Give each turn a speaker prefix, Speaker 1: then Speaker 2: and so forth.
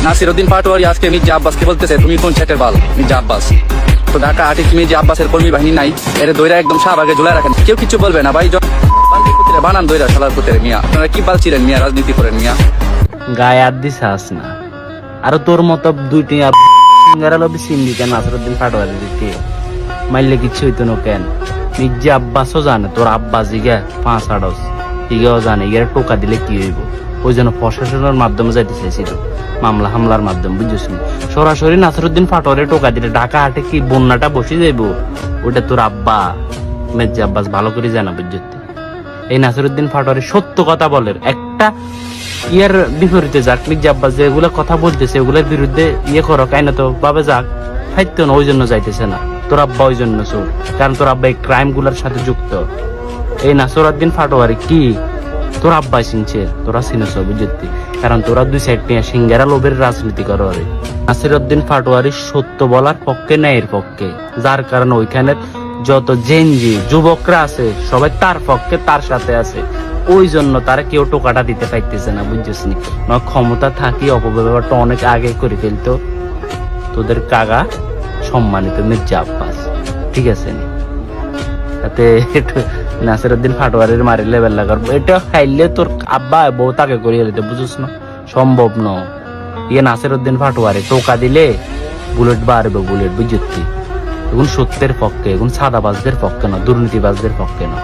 Speaker 1: নাসিরউদ্দিন পাটোয়ারি আজকে মির্জা আব্বাসকে বলতেছে তুমি কোন ছেটের বাল মির্জা আব্বাস। তো ঢাকা আর্টিস্ট মির্জা আব্বাসের কর্মী বাহিনী নাই, এর দইরা একদম শাহবাগে ঝুলাই রাখেন, কেউ কিছু বলবে না ভাই। বানান দইরা শালার পুতের মিয়া, আপনারা কি বালছিলেন মিয়া, রাজনীতি করেন মিয়া।
Speaker 2: গায়ে আর দিস না আর তোর মতো দুইটি সিন্ডিকেট নাসিরউদ্দিন পাটোয়ারি দিতে মাইলে কিচ্ছু হইতো না কেন। মির্জা আব্বাসও জানে তোর আব্বাস জিগা 5 আড়স ইগাও জানে ইগারে টোকা দিলে কি হইব। ওই জন্য প্রশাসনের মাধ্যমে যাইতে চাইছিল, মামলা হামলার মাধ্যমে, বুঝছিস না। সরাসরি নাসিরউদ্দিন পাটোয়ারি টোকা দিলে ঢাকা হাটে কি বন্যাটা বসে যাইব, ওটা তোর আব্বা মির্জা আব্বাস ভালো করে জানা। বুঝতে এই নাসিরউদ্দিন পাটোয়ারি সত্য কথা বলের একটা ইয়ার বিপরীতে যাক, মির্জা আব্বাস যেগুলো কথা বলতেছে ওগুলোর বিরুদ্ধে ইয়ে করো কাইনা তো ভাবে যাক, খাইতো না, ওই জন্য যাইতেছে না তোর আব্বা, ওই জন্য চোর, কারণ তোর আব্বা এই ক্রাইম গুলার সাথে যুক্ত। এই নাসিরউদ্দিন পাটোয়ারি কি তোর আব্বাই চিনছে, তোরা চিনেছ, বুঝতি, কারণ তোরা দুই সাইড নিয়ে সিঙ্গারা লোভের রাজনীতি করো। নাসিরউদ্দিন পাটোয়ারি সত্য বলার পক্ষে, ন্যায়ের পক্ষে, যার কারণে ওইখানে যত জেনজি যুবকরা আছে সবাই তার পক্ষে, তার সাথে আছে। ওই জন্য তারা কেউ টোকাটা দিতে পাইতেছে না, বুঝছিস নি। ক্ষমতা থাকি অপব্যবহারটা অনেক আগে করে ফেলতো তোদের কাগা সম্মানিত মির্জা আব্বাস, ঠিক আছে নি। তাতে নাসিরউদ্দিন পাটোয়ারির মারি লেভেল লাগার এটা খাইলে তোর আব্বা বউ তাকে করিয়ে দিতে, বুঝছিস না, সম্ভব ন। ইয়ে নাসিরউদ্দিন পাটোয়ারি টোকা দিলে বুলেট বাড়বে, বুলেট, বুঝতি। এখন সত্যের পক্ষে, এখন সাদাবাজদের পক্ষে না, দুর্নীতিবাজদের পক্ষে না।